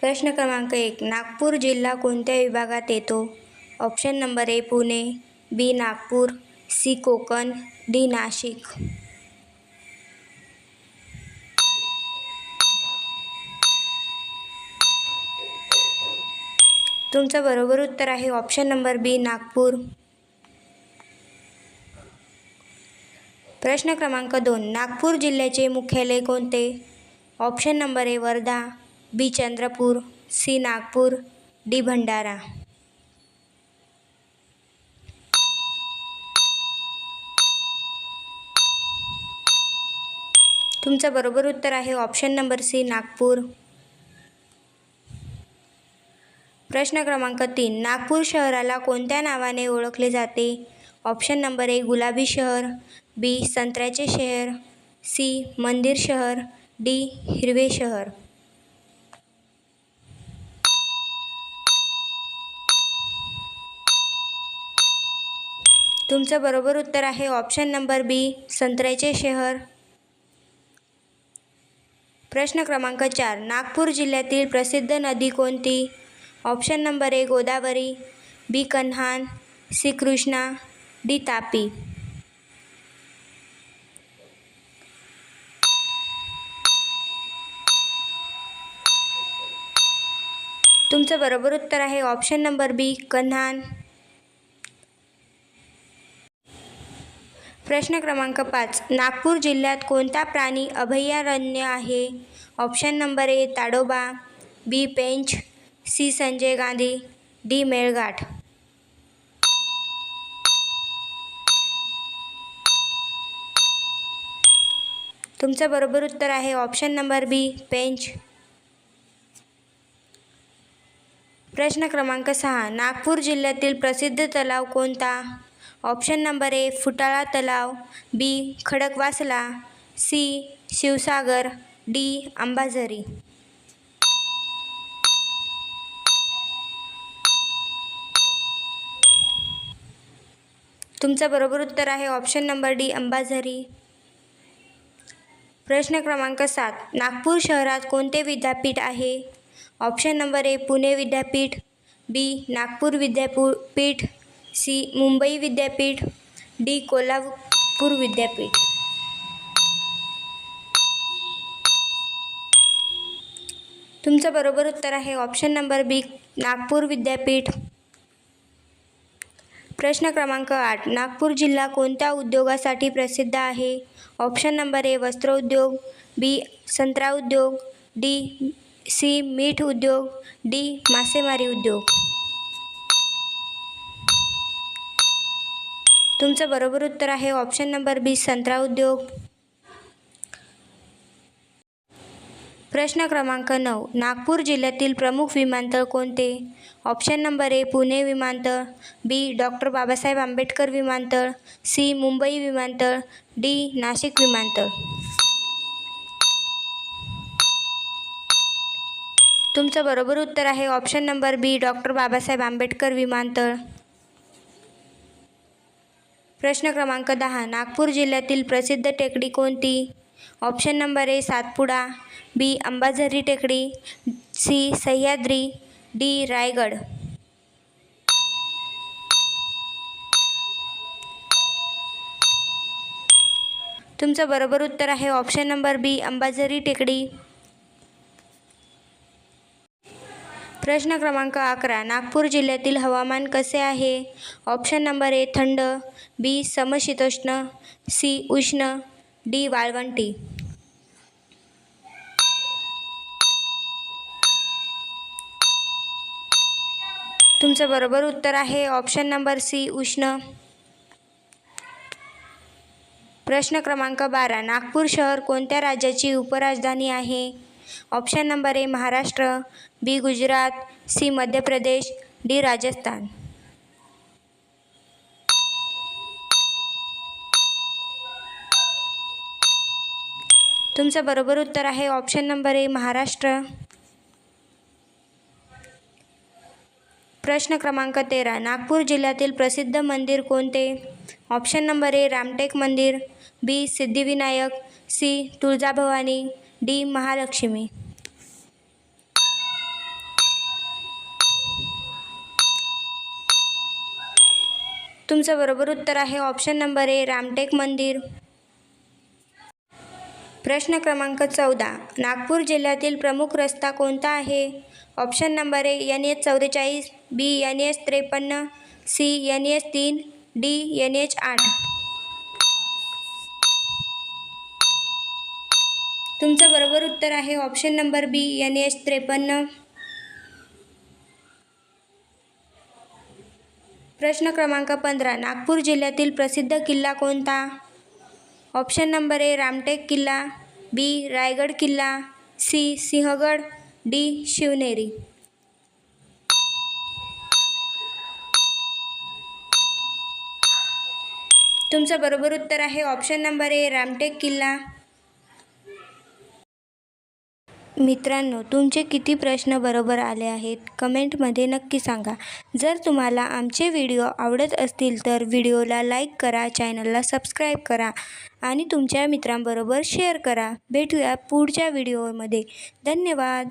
प्रश्न क्रमांक 1. नागपूर जिल्हा कोणत्या विभागात येतो? Option number A Pune, B Nagpur, C Konkan, D Nashik. तुमचं बरोबर उत्तर आहे ऑप्शन नंबर बी नागपूर. प्रश्न क्रमांक 2. नागपूर जिल्ह्याचे मुख्यालय कोणते? Option number A Wardha, B Chandrapur, C Nagpur, D Bhandara. तुमचं बरोबर उत्तर आहे ऑप्शन नंबर सी नागपूर. प्रश्न क्रमांक 3. नागपूर शहराला कोणत्या नावाने ओळखले जाते? ऑप्शन नंबर ए गुलाबी शहर, बी संत्र्याचे शहर, सी मंदिर शहर, डी हिरवे शहर. तुमचं बरोबर उत्तर आहे ऑप्शन नंबर बी संत्र्याचे शहर. प्रश्न क्रमांक 4. नागपूर जिल्ह्यातील प्रसिद्ध नदी कोणती? Option number A Godavari, B Kanhan, C Krishna, D Tapi. तुमचं बरोबर उत्तर आहे ऑप्शन नंबर बी कन्हान. प्रश्न क्रमांक 5. नागपूर जिल्ह्यात कोणता प्राणी अभयारण्य आहे? Option number A Tadoba, B Pench, C Sanjay Gandhi, D Melghat. तुमचं बरोबर उत्तर आहे ऑप्शन नंबर बी पेंच. प्रश्न क्रमांक 6. नागपूर जिल्ह्यातील प्रसिद्ध तलाव कोणता? ऑप्शन नंबर ए फुटाळा तलाव, बी खडकवासला, सी शिवसागर, डी अंबाझरी. तुमचं बरोबर उत्तर आहे ऑप्शन नंबर डी अंबाझरी. प्रश्न क्रमांक 7. नागपूर शहरात कोणते विद्यापीठ आहे? ऑप्शन नंबर ए पुणे विद्यापीठ, बी नागपूर विद्यापीठ, सी मुंबई विद्यापीठ, डी कोल्हापूर विद्यापीठ. तुमचं बरोबर उत्तर आहे ऑप्शन नंबर बी नागपूर विद्यापीठ. प्रश्न क्रमांक 8. नागपूर जिल्हा कोणत्या उद्योगासाठी प्रसिद्ध आहे? ऑप्शन नंबर ए वस्त्र उद्योग, बी संत्रा उद्योग, डी सी मीठ उद्योग, डी मासेमारी उद्योग. तुमचं बरोबर उत्तर आहे ऑप्शन नंबर बी संत्रा उद्योग. प्रश्न क्रमांक 9. नागपूर जिल्ह्यातील प्रमुख विमानतळ कोणते? ऑप्शन नंबर ए पुणे विमानतळ, बी डॉक्टर बाबासाहेब आंबेडकर विमानतळ, सी मुंबई विमानतळ, डी नाशिक विमानतळ. तुमचं बरोबर उत्तर आहे ऑप्शन नंबर बी डॉक्टर बाबासाहेब आंबेडकर विमानतळ. प्रश्न क्रमांक 10. नागपूर जिल्ह्यातील प्रसिद्ध टेकडी कोणती? ऑप्शन नंबर ए सातपुडा, बी अंबाझरी टेकडी, सी सह्याद्री, डी रायगड. तुमचं बरोबर उत्तर आहे ऑप्शन नंबर बी अंबाझरी टेकडी. प्रश्न क्रमांक 11. नागपूर जिल्ह्यातील हवामान कसे आहे? ऑप्शन नंबर ए थंड, बी समशीतोष्ण, सी उष्ण, डी वाळवंटी. तुमचं बरोबर उत्तर आहे ऑप्शन नंबर सी उष्ण. प्रश्न क्रमांक 12. नागपूर शहर कोणत्या राज्याची उपराजधानी आहे? Option number A Maharashtra, B Gujarat, C Madhya Pradesh, D Rajasthan. तुमचं बरोबर उत्तर आहे ऑप्शन नंबर ए महाराष्ट्र. प्रश्न क्रमांक 13. नागपूर जिल्ह्यातील प्रसिद्ध मंदिर कोणते? ऑप्शन नंबर ए रामटेक मंदिर, बी सिद्धिविनायक, सी तुळजाभवानी, डी महालक्ष्मी. तुमचं बरोबर उत्तर आहे ऑप्शन नंबर ए रामटेक मंदिर. प्रश्न क्रमांक 14. नागपूर जिल्ह्यातील प्रमुख रस्ता कोणता आहे? Option number A NH44, B NH53, C NH3, D NH8. तुमचं बरोबर उत्तर आहे ऑप्शन नंबर बी NH53. प्रश्न क्रमांक 15. नागपूर जिल्ह्यातील प्रसिद्ध किल्ला कोणता? ऑप्शन नंबर ए रामटेक किल्ला, बी रायगड किल्ला, सी सिंहगड, डी शिवनेरी. तुमचं बरोबर उत्तर आहे ऑप्शन नंबर ए रामटेक किल्ला. मित्रांनो, तुमचे किती प्रश्न बरोबर आले आहेत कमेंटमध्ये नक्की सांगा. जर तुम्हाला आमचे व्हिडिओ आवडत असतील तर व्हिडिओला लाईक करा, चॅनलला सबस्क्राईब करा आणि तुमच्या मित्रांबरोबर शेअर करा. भेटूया पुढच्या व्हिडिओमध्ये. धन्यवाद.